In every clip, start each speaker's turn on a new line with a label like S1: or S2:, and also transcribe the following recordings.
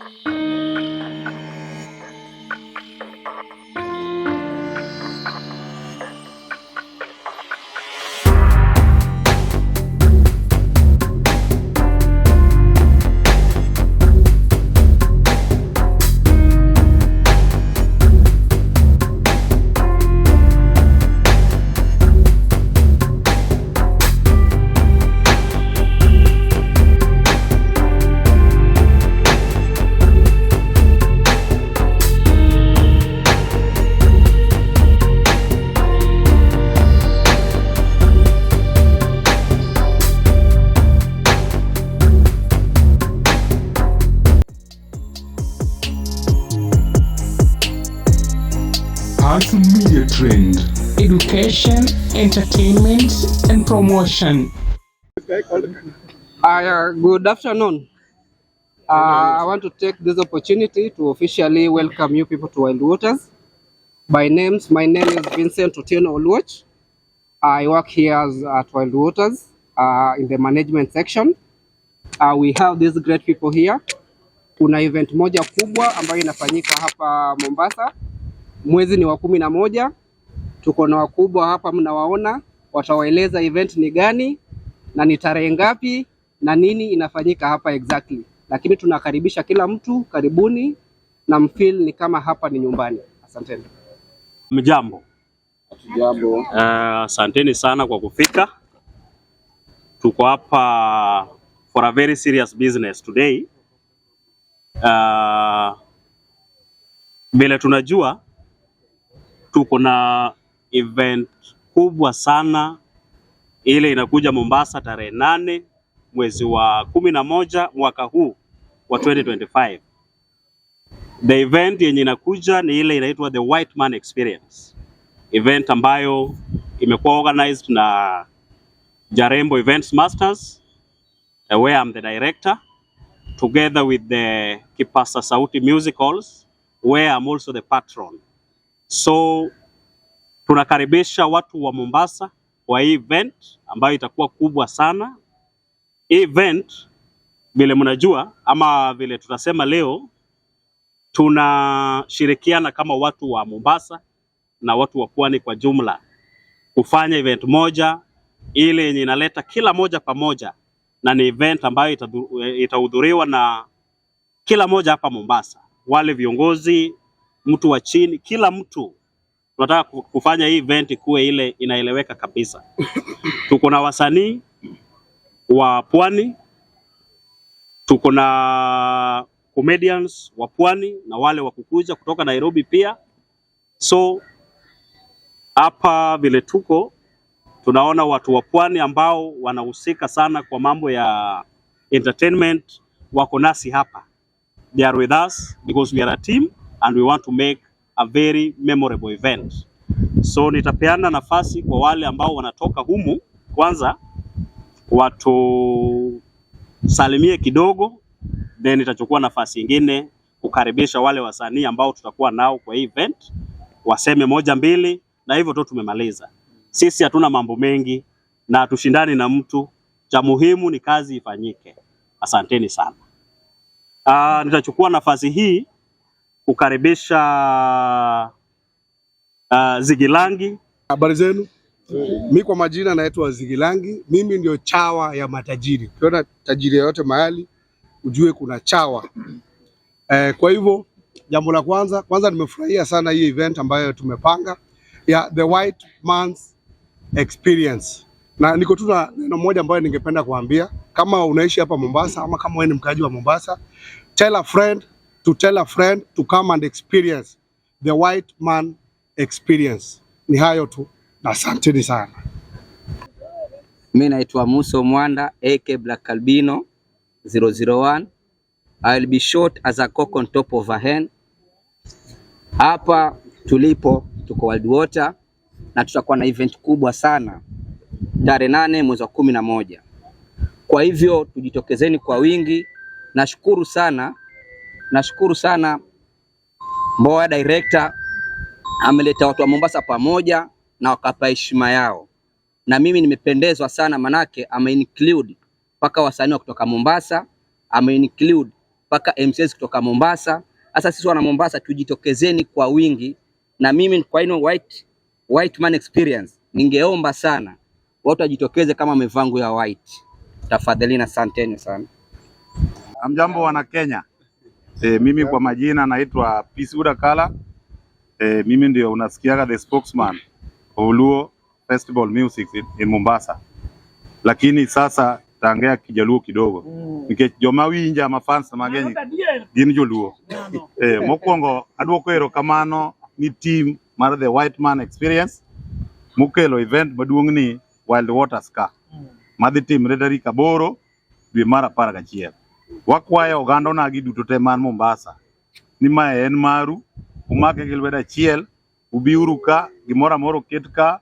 S1: Arts Media Trend, Education, Entertainment and Promotion.
S2: Good afternoon. I want to take this opportunity to officially welcome you people to Wild Waters. My name is Vincent Otieno Oluoch. I work here at Wild Waters in the management section. We have these great people here. Kuna event moja kubwa ambayo inafanyika hapa Mombasa. Mwezi ni wa 11. Tuko na wakubwa hapa mnawaona, watawaeleza event ni gani na ni tarehe ngapi na nini inafanyika hapa exactly. Lakini tunakaribisha kila mtu, karibuni na mfeel ni kama hapa ni nyumbani. Asanteni.
S3: Mjambo.
S2: Jambo.
S3: Asanteni sana kwa kufika. Tuko hapa for a very serious business today. Vile tunajua tuko na event kubwa sana ile inakuja Mombasa tarehe 8 mwezi wa 11 mwaka huu wa 2025. The event yenye inakuja ni ile inaitwa The White Man Experience. Event ambayo imekuwa organized na Jarembo Events Masters, where I'm the director, together with the Kipasa Sauti Music Halls, where I'm also the patron. So tunakaribisha watu wa Mombasa kwa hii event ambayo itakuwa kubwa sana. Hii event vile mnajua ama vile tutasema leo, tunashirikiana kama watu wa Mombasa na watu wa Pwani kwa jumla kufanya event moja ile yenye inaleta kila moja pamoja, na ni event ambayo itahudhuriwa na kila moja hapa Mombasa, wale viongozi, mtu wa chini, kila mtu. Tunataka kufanya hii event kuwe ile inaeleweka kabisa. Tuko na wasanii wa Pwani, tuko na comedians wa Pwani na wale wa kukuja kutoka Nairobi pia. So hapa vile tunaona watu wa Pwani ambao wanahusika sana kwa mambo ya entertainment wako nasi hapa. They are with us because we are a team and we want to make a very memorable event. So nitapeana nafasi kwa wale ambao wanatoka humu, kwanza watu salimie kidogo, then nitachukua nafasi nyingine kukaribisha wale wasanii ambao tutakuwa nao kwa hii event, waseme moja mbili, na hivyo tu tumemaliza. Sisi hatuna mambo mengi na tushindani na mtu, cha muhimu ni kazi ifanyike. Asanteni sana. Nitachukua nafasi hii kukaribisha Zigilangi.
S4: Habari zenu? Mimi kwa majina naitwa Zigilangi. Mimi ndio chawa ya matajiri. Ukiona tajiri yote mahali ujue kuna chawa. Kwa hivyo jambo la kwanza nimefurahia sana hii event ambayo tumepanga ya The White Man's Experience. Na niko tu na neno moja ambayo ningependa kuambia, kama unaishi hapa Mombasa ama kama wewe ni mkaji wa Mombasa, tell a friend to come and experience The White Man Experience. Ni hayo tu. Asanteni sana.
S5: Mimi naitwa Muso Mwanda AK Black Albino 001. I'll be short as a cock on top of a hen. Hapa tuko Wild Water na tutakuwa na event kubwa sana tarehe 8 mwezi wa 11. Kwa hivyo tujitokezeni kwa wingi. Nashukuru sana Mboya director ameleta watu wa Mombasa pamoja na wakapa heshima yao, na mimi nimependezwa sana manake ame include mpaka wasanii kutoka Mombasa, ame include mpaka MCs kutoka Mombasa. Sasa sisi wana Mombasa tujitokezeni kwa wingi, na mimi kwa ino white man experience ningeomba sana watu wajitokeze kama mevangu ya white. Tafadhali na asanteni sana.
S6: Amjambo wana Kenya. Mimi kwa majina naitwa Peace Udakala. Mimi ndio unasikiaga the spokesman of Luo Festival Music in Mombasa. Lakini sasa taongea Kijaluo kidogo. Nikijoma winja mafans magenyi gin joluo. Mokwongo adwoko erokamano ni team mar the white man experience mukelo event maduong' ni Wild Waters ka. Madhi timre tarik 8 dwe mar 11. Wakwayo oganda onagi duto te man Mombasa ni mae en maru, umake gi lwedo achiel, ubiuru ka, gimoro amora oket ka,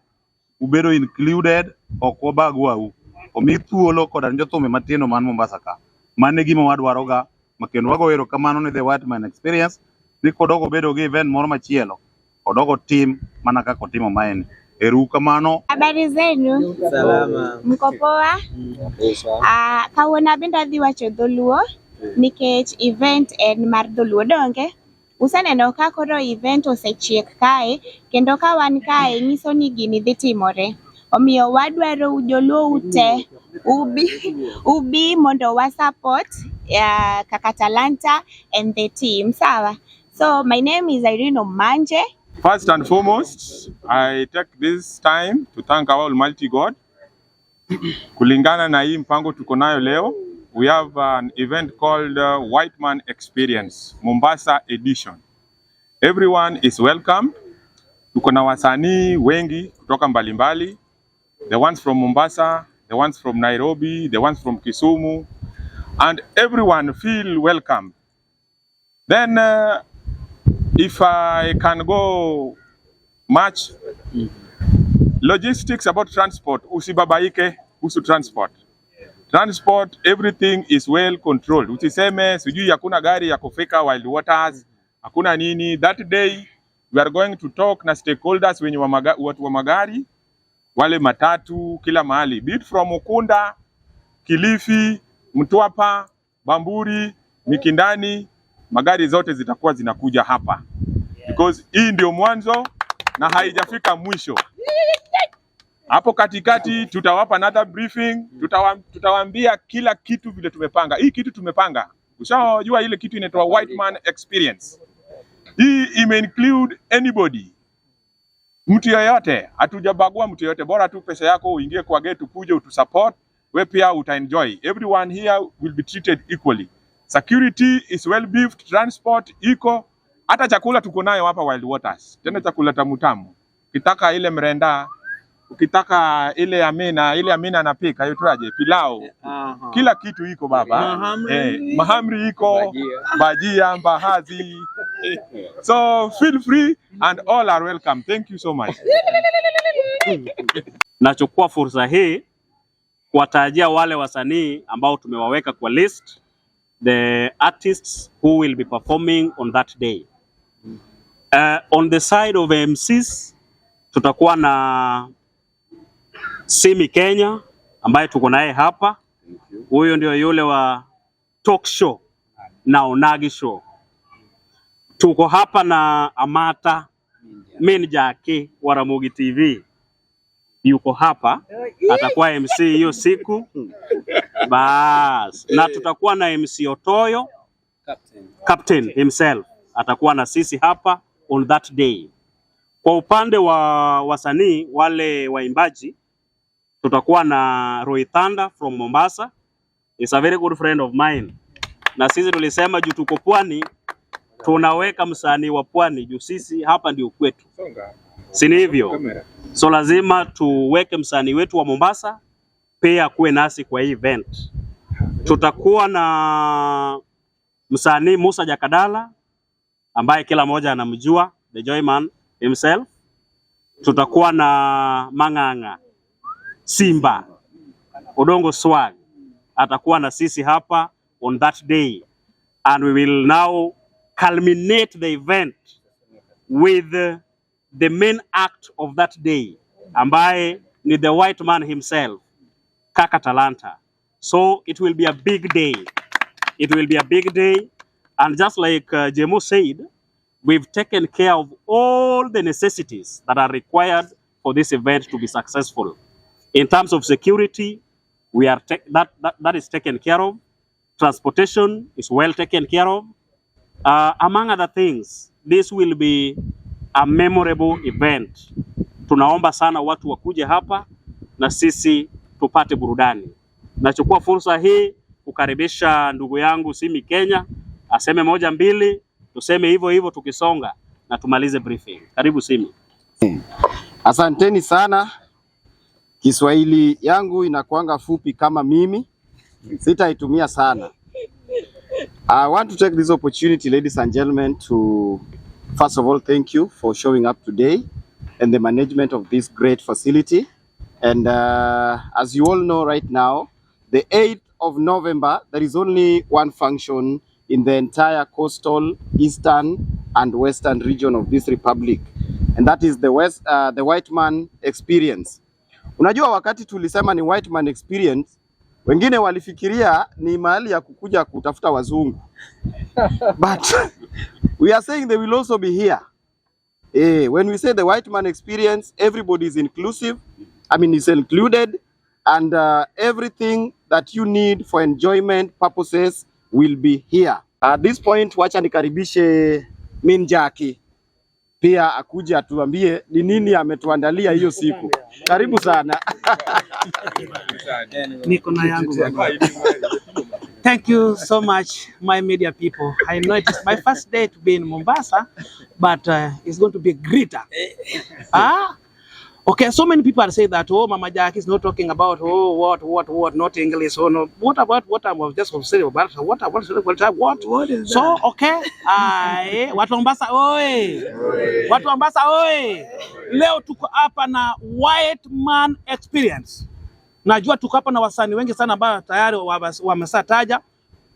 S6: ubedo included, ok wabagwau. Omi thuolo koda jothum matindo man Mombasa ka. Mane gima wadwaroga, makendo wago erokamano ni the white man experience ni kodogo bedo gi event moro machielo, odogo tim mana kaka otimo maeni. Erokamano.
S7: Habari zenu?
S8: Salama.
S7: Mko poa? Kawuono abende adhi wacho dholuo nikech event en mar dholuo donge. Useneno ka koro event osechiek kae, kendo ka wan kae nyiso ni gini dhi timore. Omiyo wadwaro joluo ute ubi mondo wa support kaka Talanta and the team. Sawa? So my name is Irene Omanje.
S9: First and foremost, I take this time to thank our Almighty God. Kulingana na hii mpango tuko nayo leo, we have an event called White Man Experience, Mombasa edition. Everyone is welcome. Tuko na wasanii wengi kutoka mbalimbali. The ones from Mombasa, the ones from Nairobi, the ones from Kisumu, and everyone feel welcome. Then if I can go much, logistics about transport, usibabaike kuhusu transport. Transport, everything is well controlled. Usiseme sijui hakuna gari ya kufika Wild Waters, hakuna nini. That day we are going to talk na stakeholders wenye watu wa magari, wale matatu kila mahali, be it from Ukunda, Kilifi, Mtwapa, Bamburi, Mikindani, magari zote zitakuwa zinakuja hapa. Because hii ndio mwanzo na haijafika mwisho. Hapo katikati tutawapa another briefing, tutawaambia kila kitu vile tumepanga. Hii kitu tumepanga, ushajua ile kitu inaitwa white man experience. Hii include anybody, mtu yoyote, hatujabagua mtu yoyote, bora tu pesa yako uingie kwa gate ukuje utusupport, we pia utaenjoy. Everyone here will be treated equally. Security is well beefed, transport iko, hata chakula tuko nayo hapa Wild Waters. Tena chakula tamu. Ukitaka ile mrenda, ukitaka ile Amina anapika, yotraje, pilau. Kila kitu iko baba. Mahamri iko, bajia, mbahazi. So feel free and all are welcome. Thank you so much.
S3: Nachukua fursa hii kuwatajia wale wasanii ambao tumewaweka kwa list, the artists who will be performing on that day. On the side of MCs tutakuwa na Simi Kenya ambaye tuko naye hapa. Huyo ndio yule wa talk show na Onagi show. Tuko hapa na Amata Minjaki wa Ramogi TV. Yuko hapa, atakuwa MC hiyo siku. Bas, na tutakuwa na MC Otoyo, Captain himself, atakuwa na sisi hapa on that day. Kwa upande wa wasanii wale waimbaji, tutakuwa na Roy Thunder from Mombasa. Is a very good friend of mine. Na sisi tulisema juu tuko pwani, tunaweka msanii wa pwani juu sisi hapa ndio kwetu. Si hivyo? So lazima tuweke msanii wetu wa Mombasa pia kuwe nasi kwa hii event. Tutakuwa na msanii Musa Jakadala ambaye kila mmoja anamjua, the Joyman himself. Tutakuwa na Mang'ang'a Simba Odongo Swag atakuwa na sisi hapa on that day, and we will now culminate the event with the main act of that day ambaye ni the white man himself, Kaka Talanta. So it will be a big day. It will be a big day And just like Jemo said, we've taken care of all the necessities that are required for this event to be successful. In terms of security, we are that is taken care of. Transportation is well taken care of. Among other things, this will be a memorable event. Tunaomba sana watu wakuje hapa na sisi tupate burudani. Nachukua fursa hii kukaribisha ndugu yangu Simi Kenya, aseme moja mbili, tuseme hivyo hivyo tukisonga na tumalize briefing. Karibu Simi.
S8: Asanteni sana. Kiswahili yangu inakuanga fupi kama mimi, sitaitumia sana. I want to take this opportunity, ladies and gentlemen, to first of all thank you for showing up today and the management of this great facility. And as you all know right now, the 8th of November, there is only one function in the entire coastal, eastern and western region of this republic. And that is the White Man Experience. Unajua wakati tulisema ni White Man Experience, wengine walifikiria ni mahali ya kukuja kutafuta wazungu. But we are saying they will also be here. When we say the White Man Experience, everybody is inclusive. I mean, is included, and everything that you need for enjoyment purposes will be here. At this point, wacha nikaribishe Minjaki pia akuje atuambie ni nini ametuandalia hiyo siku. Karibu sana.
S10: Niko na yangu. Thank you so much, my media people. I know it is my first day to be in Mombasa, but it's going to be greater. Okay, so many people are saying that, oh, Mama Jack is not talking about, oh, what, not English, oh, no. What about what I was just saying about, what is that? So, okay, watu wa Mombasa, oi! Watu wa Mombasa, oi! Leo tuko hapa na White Man Experience. Najua tuko hapa na wasanii wengi sana ambao tayari wamesataja.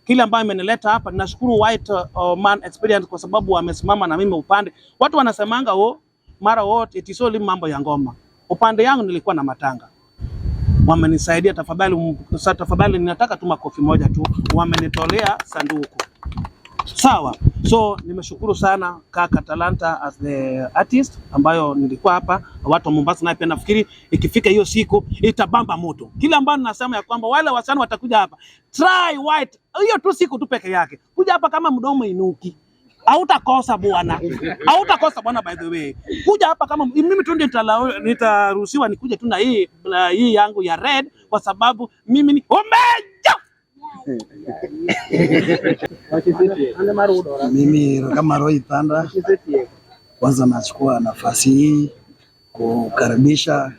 S10: Kile ambayo imenileta hapa, ninashukuru White Man Experience kwa sababu wamesimama na mimi upande. Watu wanasemanga, oh, mara wote itisoli mambo ya ngoma. Upande yangu nilikuwa na matanga. Wamenisaidia, tafadhali ninataka tu makofi moja tu. Wamenitolea sanduku. Sawa. So nimeshukuru sana kaka Talanta as the artist ambayo nilikuwa hapa. Watu wa Mombasa na pia nafikiri ikifika hiyo siku itabamba moto. Kila ambayo ninasema ya kwamba wale wasanii watakuja hapa, try White hiyo tu siku tu peke yake. Kuja hapa kama mdomo inuki. Hautakosa bwana. Hautakosa bwana, by the way. Kuja hapa kama mimi tu nitaruhusiwa nikuje tu na hii yangu ya red kwa sababu mimi ni umeja.
S11: Mimi kama Roy Thanda, kwanza nachukua nafasi hii kukaribisha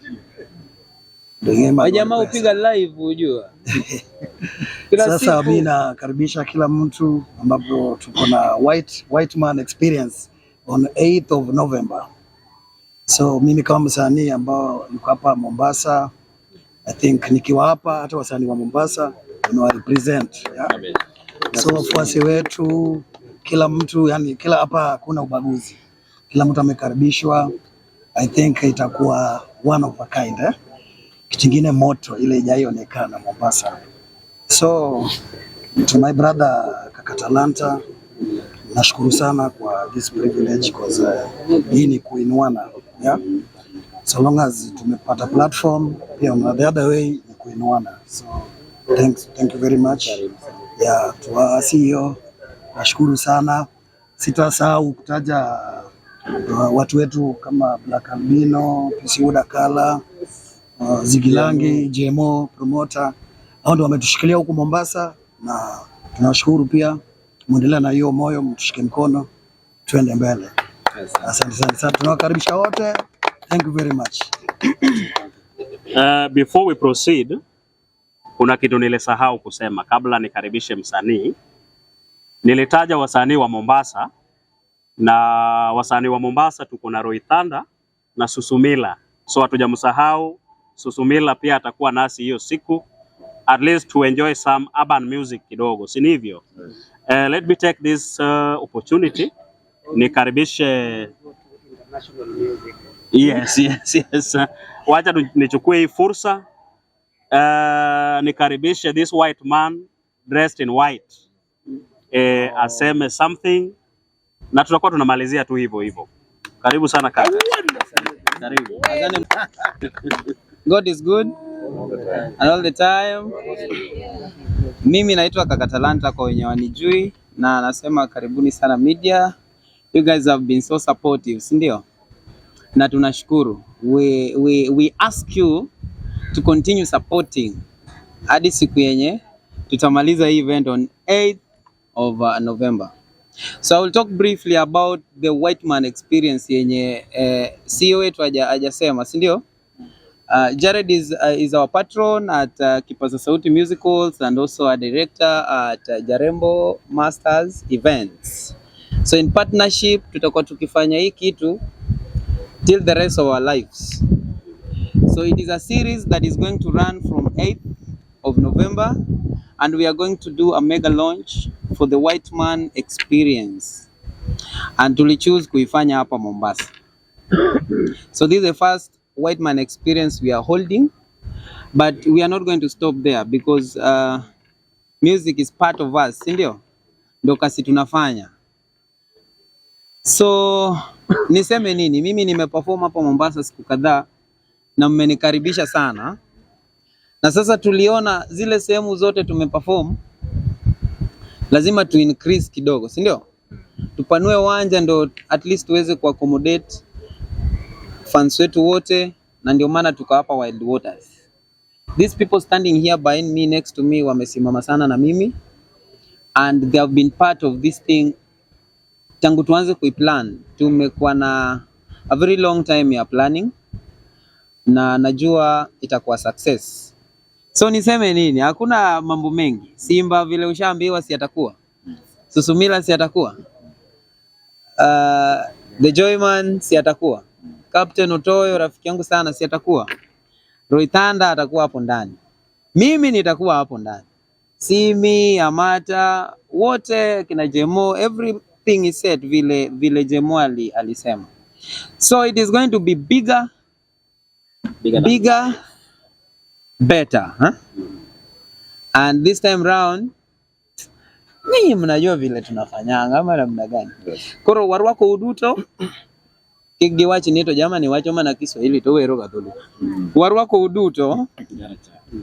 S12: jamaa upiga live unajua.
S11: Sasa mimi nakaribisha kila mtu ambapo tuko na White Man Experience on 8th of November. So mimi kama msanii ambao niko hapa Mombasa, I think nikiwa hapa hata wasanii wa Mombasa represent, yeah? So wafuasi wetu, kila mtu, yani kila hapa hakuna ubaguzi. Kila mtu amekaribishwa. I think itakuwa one of a kind, eh? Kitingine moto ile haijaonekana Mombasa. So to my brother kaka Talanta, nashukuru sana kwa this privilege because hii ni kuinuana, yeah? So long as tumepata platform pia on the other way ni kuinuana. So thank you very much. Yeah, tuwa CEO, nashukuru sana. Sitasahau kutaja watu wetu kama Black Albino, Pisiuda Kala, Zigilangi, Jemo, promoter. Hao ndio wametushikilia huku Mombasa na tunashukuru pia. Muendelea na hiyo moyo, mtushike mkono, tuende mbele. Asante sana. Tunawakaribisha wote. Thank you very much.
S3: Before we proceed, kuna kitu nilisahau kusema kabla nikaribishe msanii. Nilitaja wasanii wa Mombasa, na wasanii wa Mombasa tuko na Roy Thanda na Susumila. So hatujamsahau Susumila, pia atakuwa nasi hiyo siku, at least to enjoy some urban music kidogo, si hivyo? Let me take this opportunity nikaribishe international music. Yes. Wacha nichukue hii fursa nikaribishe this white man dressed in white. aseme something na tutakuwa tunamalizia tu hivyo hivyo. Karibu sana kaka. Karibu.
S12: God is good and all the time. Mimi naitwa Kaka Talanta kwa wenye wanijui, na nasema karibuni sana media. You guys have been so supportive, si ndio? Na tunashukuru. We ask you to continue supporting hadi siku yenye tutamaliza hii event on 8th of November. So I will talk briefly about the White Man experience yenye CEO wetu hajasema, si ndio? Jared is our patron at Kipaza Sauti Musicals and also a director at Jarembo Masters Events. So in partnership tutakuwa tukifanya hii kitu till the rest of our lives. So it is a series that is going to run from 8th of November, and we are going to do a mega launch for the White Man experience. And tulichoose kuifanya hapa Mombasa. So this is the first White Man experience we are holding, but we are not going to stop there because music is part of us, si ndio? Ndio kasi tunafanya. So niseme nini? Mimi nimeperform hapa Mombasa siku kadhaa na mmenikaribisha sana. Na sasa tuliona zile sehemu zote tumeperform, lazima tu increase kidogo, si ndio? Tupanue uwanja ndo at least tuweze ku accommodate fans wetu wote, na ndio maana tuko hapa Wild Waters. These people standing here behind me, next to me, wamesimama sana na mimi, and they have been part of this thing tangu tuanze kuiplan. Tumekuwa na a very long time ya planning, na najua itakuwa success. So niseme nini? Hakuna mambo mengi. Simba vile ushaambiwa si atakuwa. Susumila si atakuwa. The Joyman si atakuwa. Captain Otoyo rafiki yangu sana si atakuwa. Roitanda atakuwa hapo ndani. Mimi nitakuwa hapo ndani. Simi, Amata, wote kina Jemo, everything is set vile Jemo alisema. So it is going to be bigger, better, huh? And this time round ninyi mnajua vile tunafanyanga ama namna gani? Koro warwako uduto kigiwachi nito jamani wacho mana Kiswahili to wero gathulu. Warwako uduto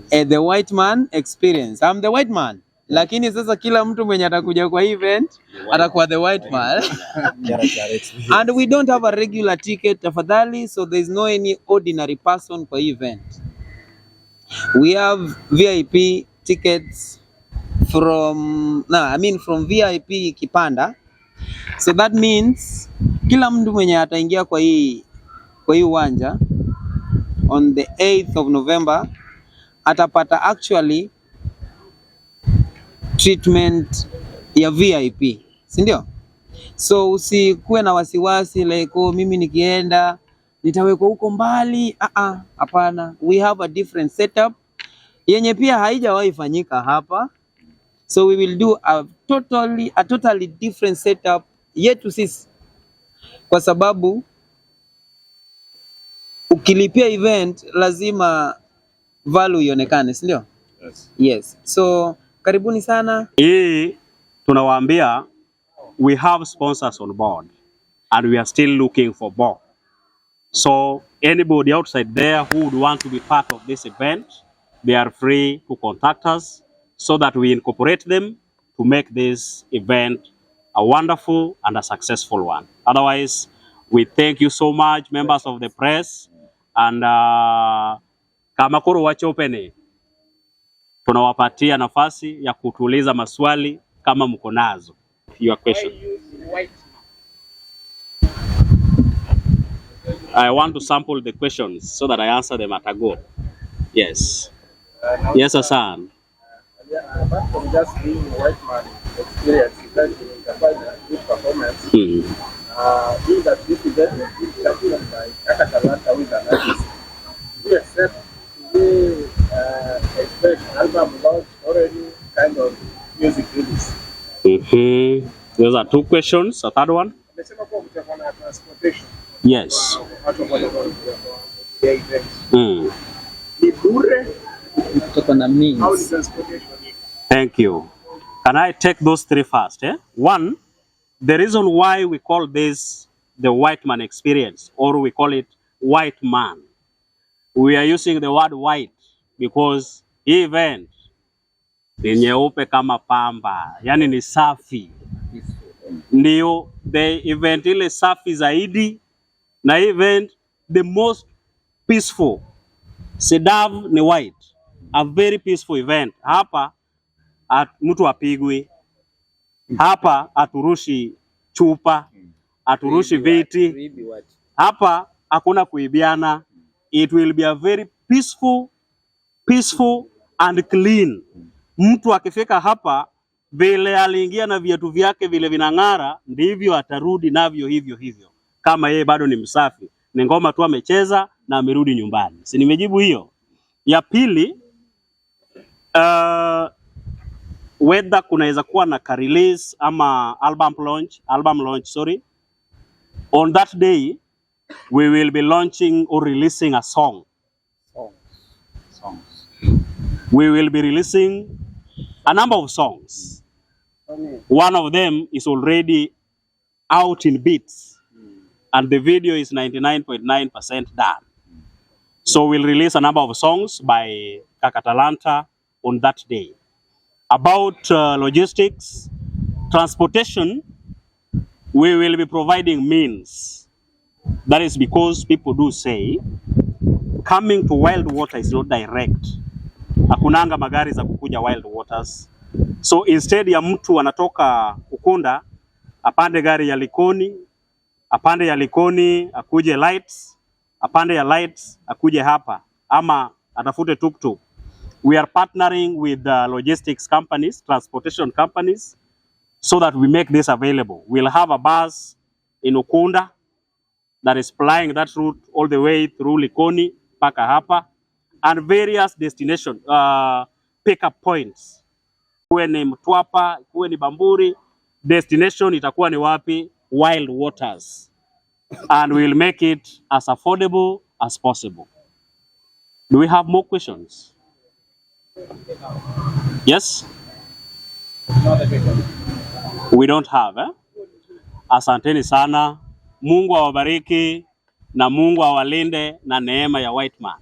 S12: the White Man experience. I'm the White Man. Lakini sasa kila mtu mwenye atakuja kwa event atakuwa the White Man. And we don't have a regular ticket tafadhali, so there is no any ordinary person kwa event. We have VIP tickets from VIP Kipanda. So that means kila mtu mwenye ataingia kwa hii uwanja on the 8th of November atapata actually treatment ya VIP, si ndio? So usikuwe na wasiwasi like mimi nikienda nitawekwa huko mbali. Hapana. We have a different setup yenye pia haijawahi fanyika hapa. So we will do a totally different setup yetu sisi, kwa sababu ukilipia event lazima value ionekane, si ndio? Yes. So karibuni sana.
S3: Hii tunawaambia we have sponsors on board and we are still looking for more. So anybody outside there who would want to be part of this event, they are free to contact us so that we incorporate them to make this event a wonderful and a successful one. Otherwise, we thank you so much, members of the press, and Kamakuru Wachopene, tunawapatia nafasi ya kutuuliza maswali kama mko nazo. Your question. I want to sample the questions so that I answer them at a go. Yes. Yes, Hassan.
S13: Apart from just being a White Man experience, that you can find a good performance. Being that this event is championed by Kaka Talanta with an artist, do you accept to expect album launch or any kind of music release?
S3: Those are two questions. A third one?
S13: Transportation.
S3: Yes.
S12: Kutoka na means.
S13: How is transportation?
S3: Thank you. Can I take those three first? One, the reason why we call this the white man experience, or we call it white man. We are using the word white because event ni nyeupe kama pamba, yani ni safi. Ndio the event ile safi zaidi, na event the most peaceful. Sedav ni white, a very peaceful event. Hapa mtu apigwi, hapa aturushi chupa, aturushi viti, hapa hakuna kuibiana. It will be a very peaceful and clean. Mtu akifika hapa vile aliingia na viatu vyake vile vinang'ara, ndivyo atarudi navyo hivyo hivyo, kama yeye bado ni msafi. Ni ngoma tu amecheza na amerudi nyumbani. Si nimejibu hiyo? Ya pili, whether kunaweza kuwa na release ama album launch, on that day we will be launching or releasing a song. We will be releasing a number of songs. One of them is already out in beats, and the video is 99.9% done. So we'll release a number of songs by Kakatalanta on that day. About logistics, transportation, we will be providing means. That is because people do say coming to Wild Water is not direct. Hakunanga magari za kukuja Wild Waters. So instead ya mtu anatoka Ukunda apande gari ya Likoni, apande ya Likoni akuje Lights, apande ya Lights akuje hapa, ama atafute tuktuk. We are partnering with logistics companies, transportation companies, so that we make this available. We'll have a bus in Ukunda that is plying that route all the way through Likoni mpaka hapa, and various destination pickup points. Kuwe ni Mtwapa, kuwe ni Bamburi, destination itakuwa ni wapi? Wild Waters. And we'll make it as affordable as possible. Do we have more questions? Yes? We don't have, Asanteni sana. Mungu awabariki na Mungu awalinde na neema ya white man.